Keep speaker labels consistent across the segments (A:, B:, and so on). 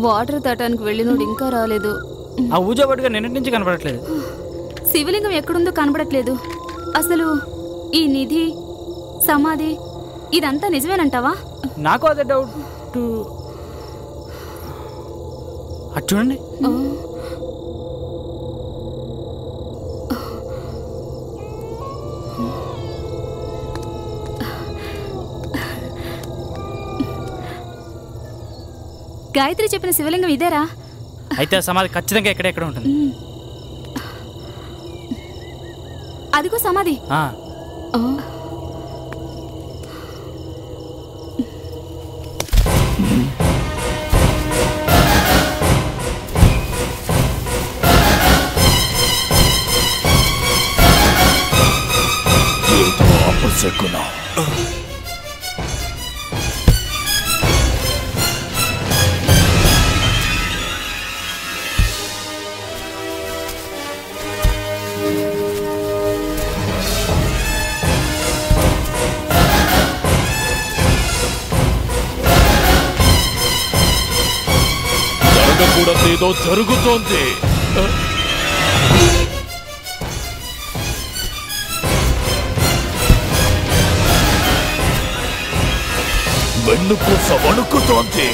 A: Water తాటానికి వెళ్ళినోడు ఇంకా రాలేదు.
B: ఆ ఊజాబడిగా నిన్నటి నుంచి కనపడట్లేదు.
A: శివలింగం ఎక్కడుందో కనపడట్లేదు. అసలు ఈ నిధి సమాధి ఇదంతా నిజమేనంటావా?
B: నాకు అదే డౌట్. అటు చూడండి.
A: గాయత్రి చెప్పిన శివలింగం ఇదేరా?
B: అయితే ఆ సమాధి ఖచ్చితంగా ఎక్కడెక్కడ ఉంటుంది.
A: అదిగో సమాధి.
C: ఏదో జరుగుతోంది. వెన్నుపూస వణుకుతోంది.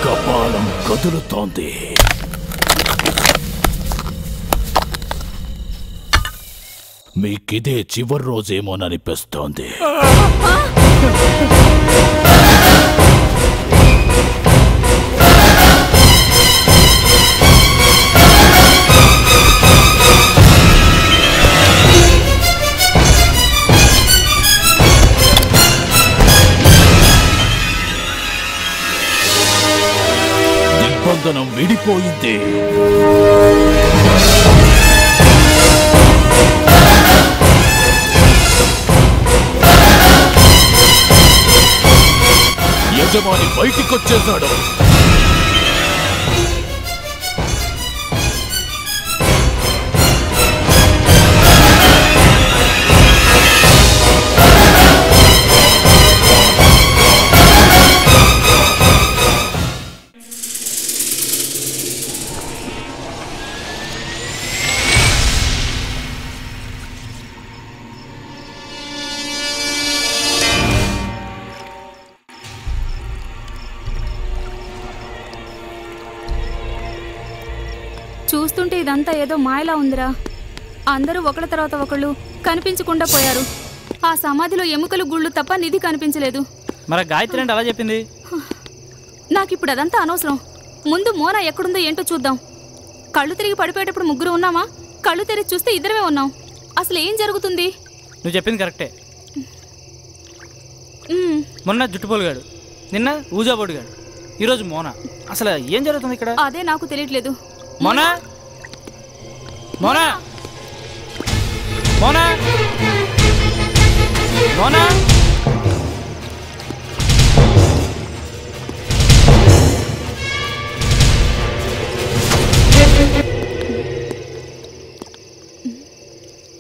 C: కపాలం కదులుతోంది. మీకిదే చివరి రోజేమోననిపిస్తోంది. దిగ్బంధనం విడిపోయింది. యజమాని బయటికొచ్చేశాడు.
A: చూస్తుంటే ఇదంతా ఏదో మాయలా ఉందిరా. అందరూ ఒకళ్ళ తర్వాత ఒకళ్ళు కనిపించకుండా పోయారు. ఆ సమాధిలో ఎముకలు గుళ్ళు తప్ప నిధి కనిపించలేదు.
B: మరి గాయత్రి అంటే అలా చెప్పింది.
A: నాకిప్పుడు అదంతా అనవసరం. ముందు మోనా ఎక్కడుందో ఏంటో చూద్దాం. కళ్ళు తిరిగి పడిపోయేటప్పుడు ముగ్గురు ఉన్నామా? కళ్ళు తెరిచి చూస్తే ఇద్దరమే ఉన్నాం. అసలు ఏం జరుగుతుంది?
B: నువ్వు చెప్పింది కరెక్టే. మొన్న జుట్టుపోలుగాడు, నిన్న ఊజాబోడుగాడు, ఈరోజు మోనా. అసలు ఏం జరుగుతుంది ఇక్కడ?
A: అదే నాకు తెలియట్లేదు.
B: మోనా, మోనా, మోనా, మోనా.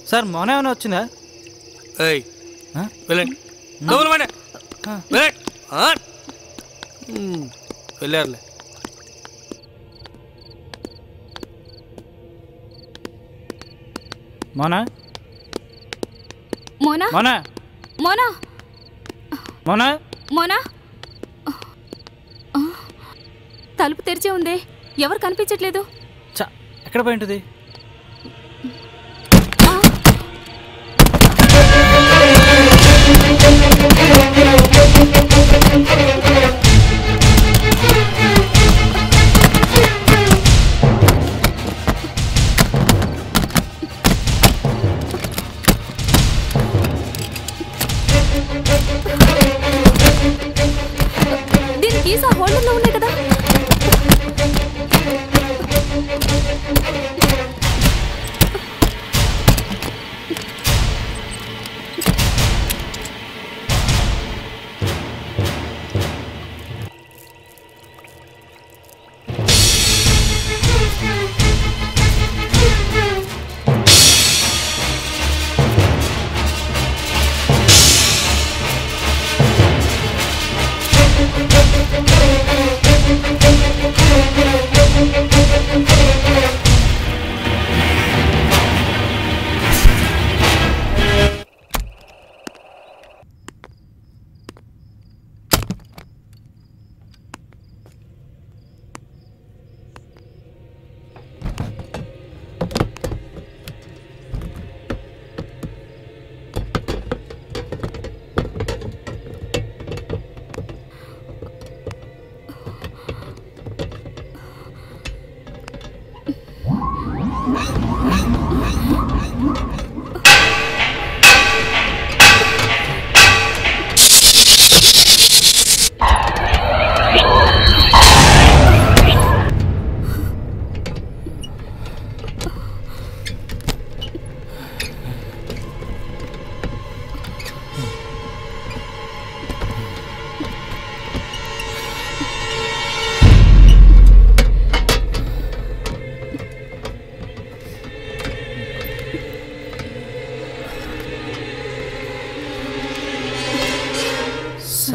B: సార్ మోనా ఏమైనా వచ్చిందా? వెళ్ళారులే. మోనా,
A: మోనా,
B: మోనా,
A: మోనా,
B: మోనా,
A: మోనా. తలుపు తెరిచే ఉందే, ఎవరు కనిపించట్లేదు.
B: ఎక్కడ పోయింటుంది?
A: దీని కీసా హోల్డర్లో ఉన్నాయి కదా.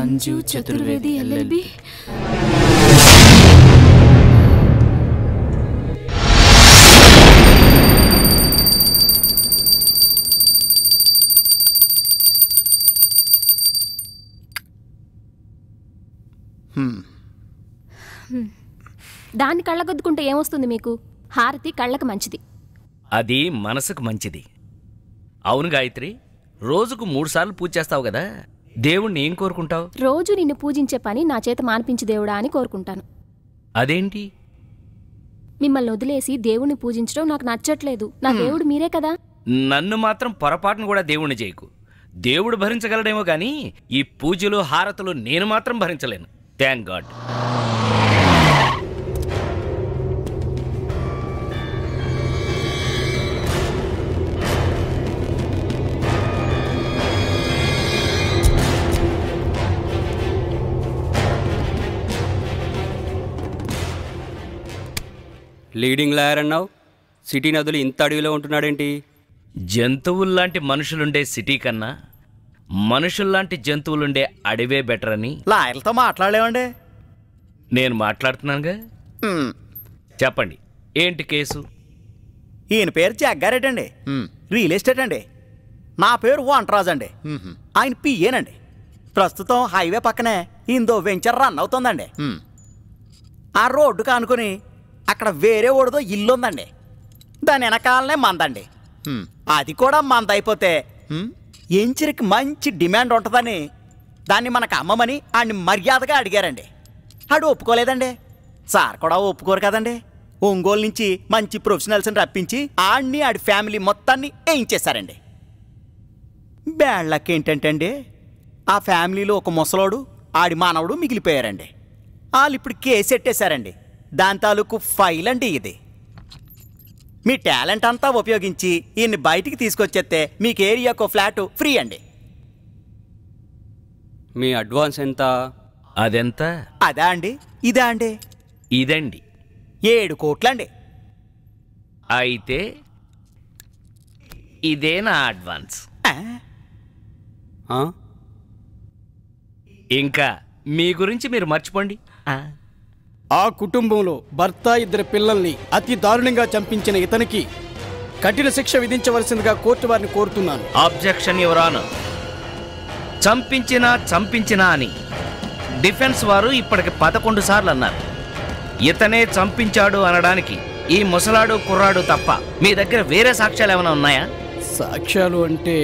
B: సంజు చతుర్వేది ఎల్ఎల్బి.
D: దాన్ని కళ్ళగొద్దుకుంటే ఏమొస్తుంది మీకు? హారతి కళ్ళకు మంచిది.
E: అది మనసుకు మంచిది. అవును గాయత్రి, రోజుకు 3 సార్లు పూజ చేస్తావు కదా, దేవుణ్ణి ఏం కోరుకుంటావు?
D: రోజు నిన్ను పూజించే పని నా చేత మాన్పించి దేవుడా అని కోరుకుంటాను.
E: అదేంటి?
D: మిమ్మల్ని వదిలేసి దేవుణ్ణి పూజించడం నాకు నచ్చట్లేదు. నా దేవుడు మీరే కదా.
E: నన్ను మాత్రం పొరపాటును కూడా దేవుణ్ణి చేయకు. దేవుడు భరించగలడేమో కానీ ఈ పూజలు హారతులు నేను మాత్రం భరించలేను. Thank God.
F: లీడింగ్ లాయర్ అన్నావు, సిటీ నదులు ఇంత అడవిలో ఉంటున్నాడేంటి?
E: జంతువుల్లాంటి మనుషులుండే సిటీ కన్నా మనుషుల్లాంటి జంతువులుండే అడవే బెటర్ అని
G: లాయర్లతో మాట్లాడలేమండి.
E: నేను మాట్లాడుతున్నానుగా. చెప్పండి, ఏంటి కేసు?
G: ఈయన పేరు జగ్గారెడ్డి అండి, రియల్ ఎస్టేట్ అండి. నా పేరు వంటరాజు అండి, ఆయన పియ్యేనండి. ప్రస్తుతం హైవే పక్కనే ఇందో వెంచర్ రన్ అవుతుందండి. ఆ రోడ్డు కానుకొని అక్కడ వేరే ఓడిదో ఇల్లు ఉందండి. దాని వెనకాలనే మందండి. అది కూడా మంద అయిపోతే ఎంచరికి మంచి డిమాండ్ ఉంటుందని దాన్ని మనకు అమ్మమని ఆడిని మర్యాదగా అడిగారండి. ఆడు ఒప్పుకోలేదండి. సార్ కూడా ఒప్పుకోరు కదండి. ఒంగోలు నుంచి మంచి ప్రొఫెషనల్స్ని రప్పించి ఆడిని ఆడి ఫ్యామిలీ మొత్తాన్ని వేయించేశారండి. బ్యాడ్ లక్ ఏంటంటే అండి, ఆ ఫ్యామిలీలో ఒక ముసలోడు ఆడి మానవుడు మిగిలిపోయారండి. వాళ్ళు ఇప్పుడు కేసు ఎట్టేశారండి. దాని తాలూకు ఫైల్ అండి ఇది. మీ టాలెంట్ అంతా ఉపయోగించి ఈయన్ని బయటికి తీసుకొచ్చేస్తే మీకు ఏరియాకో ఫ్లాట్ ఫ్రీ అండి.
F: మీ అడ్వాన్స్ ఎంత?
E: అదెంత?
G: అదా అండి, ఇదా అండి?
E: ఇదండి.
G: 7 కోట్లండి.
E: అయితే ఇదే నా అడ్వాన్స్. ఇంకా మీ గురించి మీరు మర్చిపోండి.
H: ఆ కుటుంబంలో భర్త 2 పిల్లల్ని అతి దారుణంగా చంపించిన ఇతనికి కఠిన శిక్ష విధించవలసిందిగా కోర్టు వారిని కోరుతున్నాను.
E: Objection your honour. చంపించినా అని డిఫెన్స్ వారు ఇప్పటికి 11 సార్లు అన్నారు. ఇతనే చంపించాడు అనడానికి ఈ ముసలాడు కుర్రాడు తప్ప మీ దగ్గర వేరే సాక్ష్యాలు ఏమైనా ఉన్నాయా?
H: సాక్ష్యాలు అంటే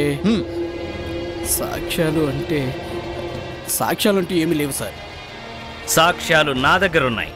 H: ఏమీ లేవు సార్.
E: సాక్ష్యాలు నా దగ్గర ఉన్నాయి.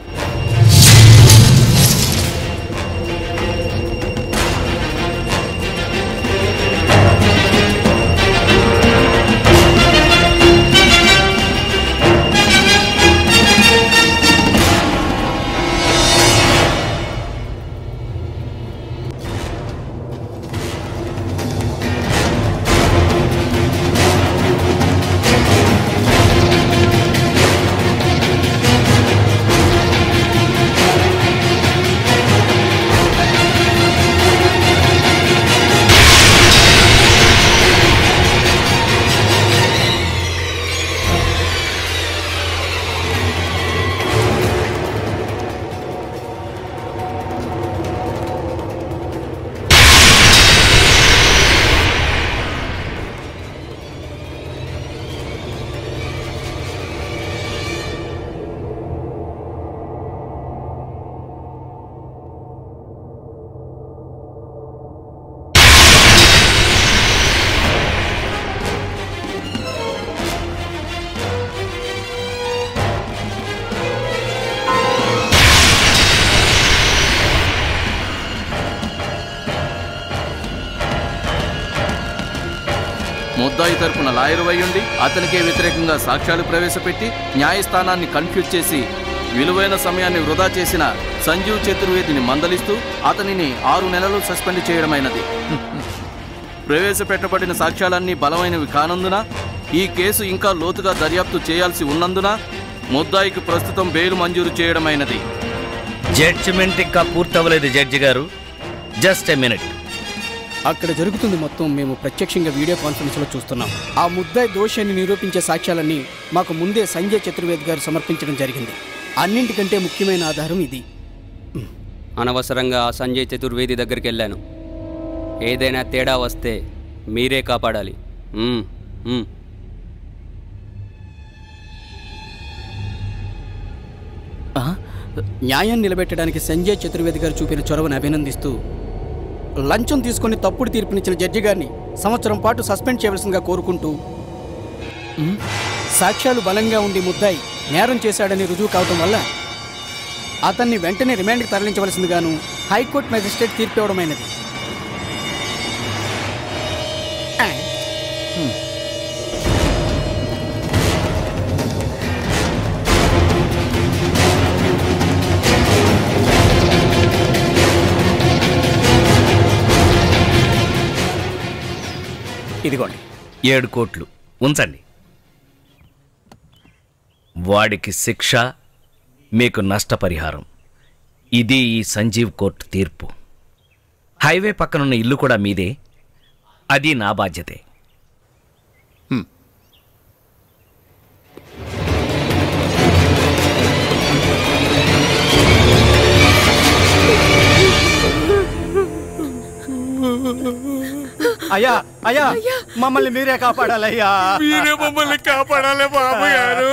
I: ముద్దాయి తరపున లాయర్ అయ్యుండి అతనికే వ్యతిరేకంగా సాక్ష్యాలు ప్రవేశపెట్టి న్యాయస్థానాన్ని కన్ఫ్యూజ్ చేసి విలువైన సమయాన్ని వృధా చేసిన సంజీవ్ చతుర్వేదిని మందలిస్తూ అతనిని 6 నెలలు సస్పెండ్ చేయడమైనది. ప్రవేశపెట్టబడిన సాక్ష్యాలన్నీ బలమైనవి కానందున ఈ కేసు ఇంకా లోతుగా దర్యాప్తు చేయాల్సి ఉన్నందున ముద్దాయికి ప్రస్తుతం బెయిల్ మంజూరు చేయడమైనది.
E: జడ్జిమెంట్ ఇంకా పూర్తవలేదు జడ్జి గారు. Just a minute.
H: అక్కడ జరుగుతుంది మొత్తం మేము ప్రత్యక్షంగా వీడియో కాన్ఫరెన్స్లో చూస్తున్నాం. ఆ ముద్దాయి దోషాన్ని నిరూపించే సాక్ష్యాలన్నీ మాకు ముందే సంజయ్ చతుర్వేది గారు సమర్పించడం జరిగింది. అన్నింటికంటే ముఖ్యమైన ఆధారం ఇది.
F: అనవసరంగా ఆ సంజయ్ చతుర్వేది దగ్గరికి వెళ్ళాను. ఏదైనా తేడా వస్తే మీరే కాపాడాలి.
H: న్యాయాన్ని నిలబెట్టడానికి సంజయ్ చతుర్వేది గారు చూపిన చొరవను అభినందిస్తూ లంచం తీసుకుని తప్పుడు తీర్పునిచ్చిన జడ్జి గారిని సంవత్సరం పాటు సస్పెండ్ చేయవలసిందిగా కోరుకుంటూ సాక్ష్యాలు బలంగా ఉండి ముద్దాయి నేరం చేశాడని రుజువు కావటం వల్ల అతన్ని వెంటనే రిమాండ్కి తరలించవలసిందిగాను హైకోర్టు మెజిస్ట్రేట్ తీర్పు ఇవ్వడమైనది.
G: ఇదిగోండి
E: 7 కోట్లు ఉంచండి. వాడికి శిక్ష, మీకు నష్టపరిహారం. ఇది ఈ సంజీవ్ కోర్టు తీర్పు. హైవే పక్కనున్న ఇల్లు కూడా మీదే, అది నా బాధ్యతే.
G: అయ్యా అయ్యా మమ్మల్ని మీరే కాపాడాలయ్యా.
C: మీరే మమ్మల్ని కాపాడాలి Babu garu.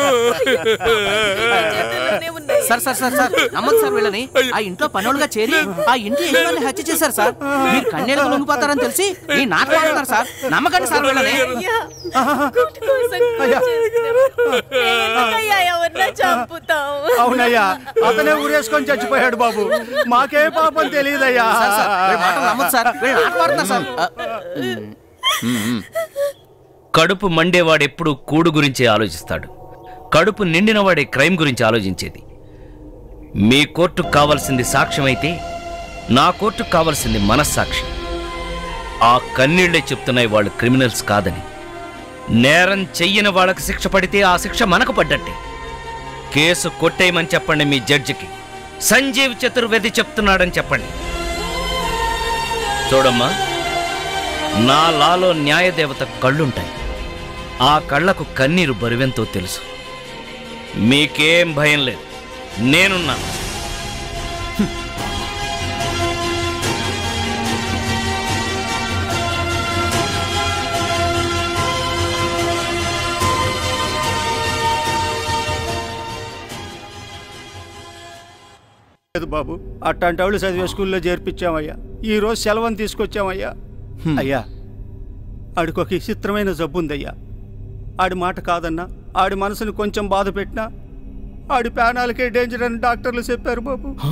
J: Sir sir sir sir నమ్మదు సార్ వీళ్ళని. ఆ ఇంట్లో పనులుగా చేరి ఆ ఇంటి యజమాని హత్య చేశారు సార్. మీరు కన్నీళ్ళకు లొంగిపోతారని తెలిసి ఈ నాటకం ఆడుతున్నారు సార్. నమ్మకండి సార్ వీళ్ళని.
G: అవునయ్యా, అతనే ఊరేసుకొని చచ్చిపోయాడు బాబు. మాకే పాపం తెలియదయ్యా.
J: నమ్మదు సార్, వీళ్ళు నాటకం ఆడుతున్నారు సార్.
E: కడుపు మండేవాడెప్పుడు కూడు గురించి ఆలోచిస్తాడు. కడుపు నిండినవాడే క్రైమ్ గురించి ఆలోచించేది. మీ కోర్టుకు కావాల్సింది సాక్ష్యమైతే నా కోర్టుకు కావాల్సింది మనస్సాక్షి. ఆ కన్నీళ్లే చెప్తున్నాయి వాళ్ళు క్రిమినల్స్ కాదని. నేరం చెయ్యని వాళ్ళకి శిక్ష పడితే ఆ శిక్ష మనకు పడ్డట్టే. కేసు కొట్టేయమని చెప్పండి మీ జడ్జికి. సంజీవ్ చతుర్వేది చెప్తున్నాడని చెప్పండి. చూడమ్మా, నా లాలో న్యాయదేవత కళ్ళుంటాయి. ఆ కళ్ళకు కన్నీరు బరువెంతో తెలుసు. మీకేం భయం లేదు, నేనున్నాను.
G: లేదు బాబు, అట్లాంటి వాళ్ళు చదివే స్కూల్లో చేర్పించామయ్యా. ఈ రోజు సెలవుని తీసుకొచ్చామయ్యా. అయ్యా, ఆడికి ఒక విచిత్రమైన జబ్బు ఉందయ్యా. ఆడి మాట కాదన్నా, ఆడి మనసుని కొంచెం బాధ పెట్టినా ఆడి ప్రాణాలకే డేంజర్ అని డాక్టర్లు చెప్పారు బాబు.